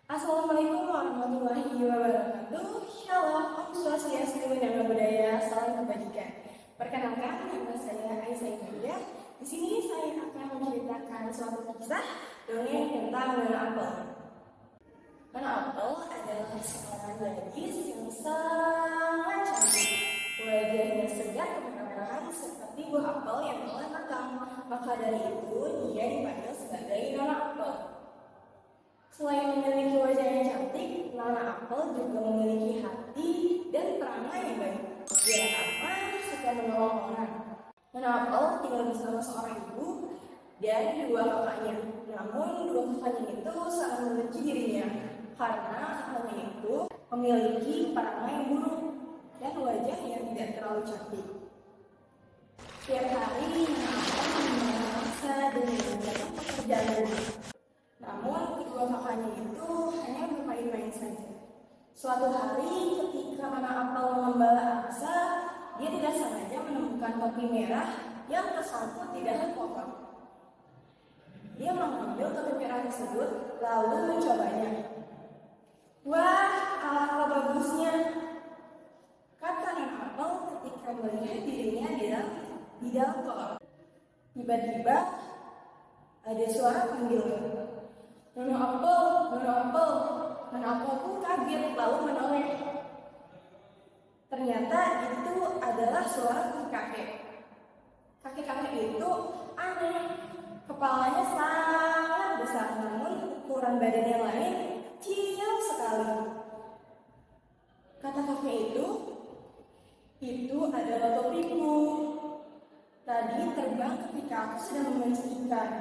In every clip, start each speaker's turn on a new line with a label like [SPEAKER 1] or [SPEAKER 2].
[SPEAKER 1] Assalamualaikum warahmatullahi wabarakatuh. Shalom, Om Swastiastu, Namo Buddhaya, salam kebajikan. Perkenalkan, nama saya Aisyah Indah. Di sini saya akan menceritakan suatu kisah dongeng tentang Nona Apel. Nona Apel adalah seorang gadis yang sangat cantik. Wajahnya segar kemerahan seperti buah apel yang telah matang. Maka dari itu dia dipanggil sebagai Nona Apel. Selain memiliki wajah yang cantik, Nona Apel juga memiliki hati dan perangai yang baik. Dia ramah, suka menolong orang. Nona Apel tinggal bersama seorang ibu dan dua kakaknya. Namun dua kakaknya itu sangat membenci dirinya karena kakaknya itu memiliki perangai buruk dan wajah yang tidak terlalu cantik. Setiap hari Nona Apel memaksa dengan banyak pekerjaan. Namun kedua kakaknya itu hanya bermain-main saja. Suatu hari ketika Nona Apel mengembala angsa, dia tidak sengaja menemukan topi merah yang tersangkut di dalam kotak. Dia mengambil topi merah tersebut lalu mencobanya. Wah, alangkah bagusnya, kata Nona Apel ketika melihat dirinya di dalam kotak. Tiba-tiba ada suara panggilan. Nona Apel, Nona Apel. Nona Apel pun kaget lalu menoleh. Ternyata itu adalah suara kakek. Kakek-kakek itu aneh. Kepalanya sangat besar, namun ukuran badan yang lain kecil sekali. Kata kakek itu adalah topiku. Tadi terbang ketika aku sedang memancing ikan.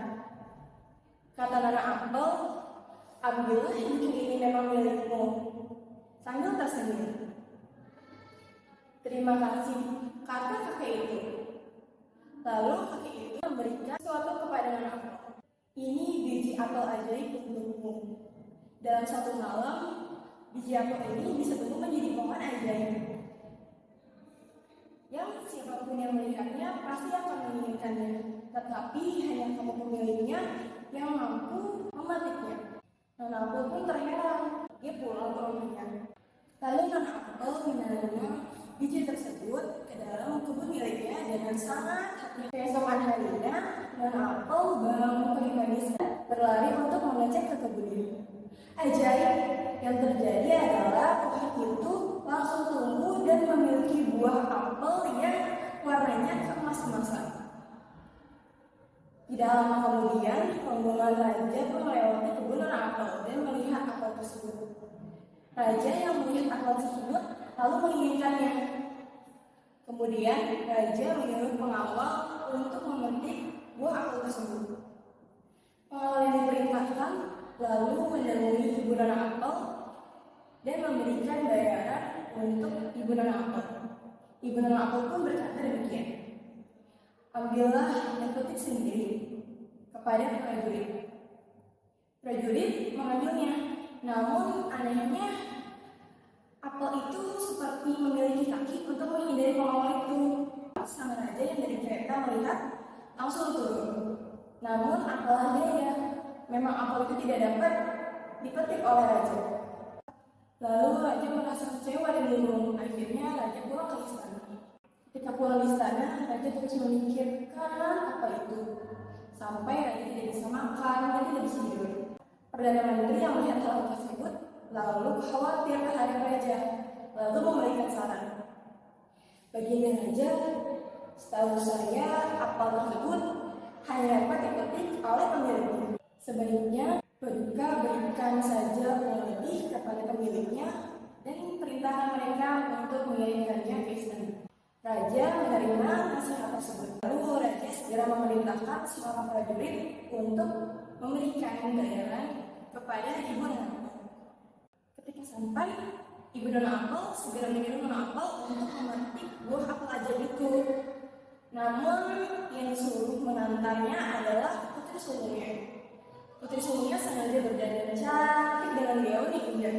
[SPEAKER 1] Kata Nona Apel, ambillah jika ini memang milikmu, sambil tersenyum. Terima kasih, kata kakek itu. Lalu kakek itu memberikan sesuatu kepada Nona Apel. Ini biji apel ajaib untukmu. Dalam satu malam, biji apel ini bisa tumbuh menjadi pohon ajaib. Yang siapapun yang melihatnya pasti akan menginginkannya, tetapi hanya kamu pemiliknya yang mampu memetiknya. Nona Apel pun terheran. Dia pulang ke rumahnya. Lalu Nona Apel menanam biji tersebut ke dalam kebun miliknya dengan sangat hati. Keesokan harinya, Nona Apel bangun pagi-pagi berlari untuk mengecek ke kebunnya. Ajaib, yang terjadi adalah pohon itu langsung tumbuh dan memiliki buah apel yang warnanya keemas-emasan. Tidak lama kemudian, rombongan raja pun melewati kebun Nona Apel dan melihat apel tersebut. Raja yang melihat apel tersebut lalu menginginkannya. Kemudian, raja menyuruh pengawal untuk memetik buah apel tersebut. Pengawal yang diperintahkan lalu menemui ibu Nona Apel dan memberikan bayaran untuk ibu Nona Apel. Ibu Nona Apel pun berkata demikian. Ambillah dan petik sendiri, kepada prajurit. Prajurit mengambilnya, namun anehnya apel itu seperti memiliki kaki untuk menghindari pengawal itu. Sang raja yang dari kereta melihat langsung turun. Namun apalah daya, memang apel itu tidak dapat dipetik oleh raja. Lalu raja merasa kecewa dan bingung. Akhirnya raja pulang ke istana. Ketika pulang di istana, raja terus memikirkan apa itu. Sampai raja tidak bisa makan dan tidak bisa tidur. Perdana Menteri yang melihat hal tersebut lalu khawatir terhadap raja, lalu memberikan saran. Baginda raja, setahu saya apel tersebut hanya dapat dipetik oleh pemiliknya. Sebaiknya Paduka berikan saja uang lebih kepada pemiliknya dan perintahkan mereka untuk mengirimkannya ke istana. Raja menerima nasihat tersebut. Lalu raja segera memerintahkan seorang prajurit untuk memberikan bayaran kepada ibu Nona Apel. Ketika sampai, ibu Nona Apel segera menyuruh Nona Apel untuk memetik buah apel ajaib itu. Namun yang disuruh menantarnya adalah putri sulungnya. Putri sulungnya sengaja berdandan cantik dengan gaun yang indah.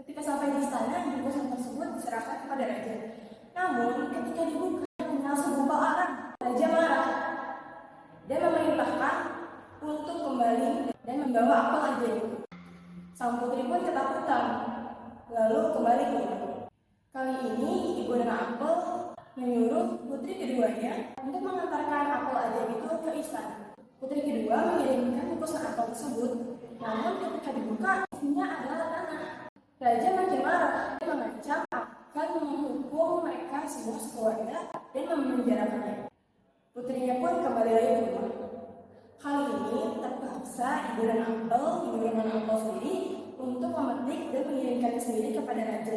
[SPEAKER 1] Ketika sampai di istana, bungkusan tersebut diserahkan kepada raja. Namun ketika dibuka, ternyata segumpal arang. Raja marah dan memerintahkan untuk kembali dan membawa apel ajaib itu. Sang putri pun ketakutan, lalu kembali ke ibu. Kali ini ibu dan apel menyuruh putri keduanya untuk mengantarkan apel ajaib itu ke istana. Putri kedua mengirimkan bungkusan apel tersebut, namun ketika dibuka isinya adalah tanah. Raja makin marah dan mengancam akan menghukum mereka semua sekeluarga dan memenjarakannya. Putrinya pun kembali lagi ke rumah. Kali ini terpaksa ibu dan apel menyuruh apel sendiri untuk memetik dan mengirimkannya sendiri kepada raja.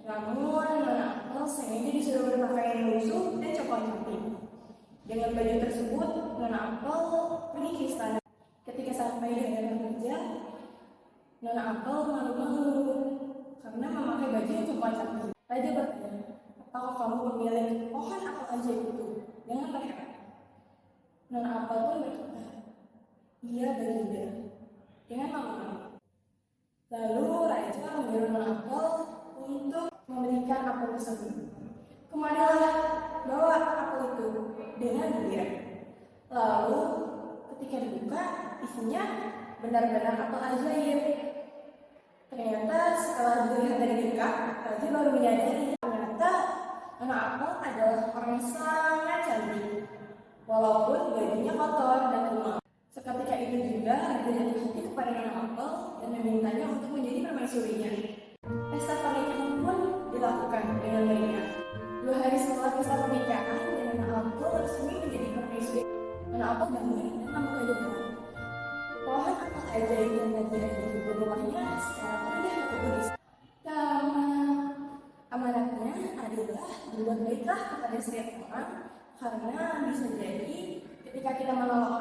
[SPEAKER 1] Namun apel sengaja disuruh berpakaian lusuh dan coklat cantik. Dengan baju tersebut, Nona Apel pergi ke istana. Ketika sampai di hadapan raja, Nona Apel malu-malu karena memakai baju yang coklat cantik. Raja bertanya, apakah kamu pemilik pohon apel ajaib itu? Dengan berhemat. Nona Apel pun berkata, iya Baginda, dengan malu-malu. Lalu raja menyuruh Nona Apel untuk memberikan apel tersebut. Kemarilah, bawa apel itu dengan gembira. Lalu ketika dibuka, isinya benar-benar apel ajaib. Ternyata setelah dilihat dari dekat, raja baru menyadari ternyata Nona Apel adalah orang yang sangat cantik, walaupun bajunya kotor dan kumal. Seketika itu juga raja jatuh hati kepada Nona Apel dan memintanya untuk menjadi permaisurinya. Pesta pernikahan pun dilakukan dengan meriah. 2 hari setelah pesta pernikahan, Nona Apel resmi menjadi permaisuri. Nona Apel bangun dan membuka jendela. Pohon apel ajaib yang tadi ada di kebun rumahnya sekarang pindah ke kebun di amanatnya adalah berbuat baiklah kepada setiap orang, karena bisa jadi ketika kita menolong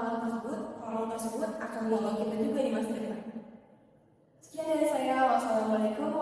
[SPEAKER 1] orang tersebut akan menolong kita juga di masa depan. Sekian dari saya. Wassalamualaikum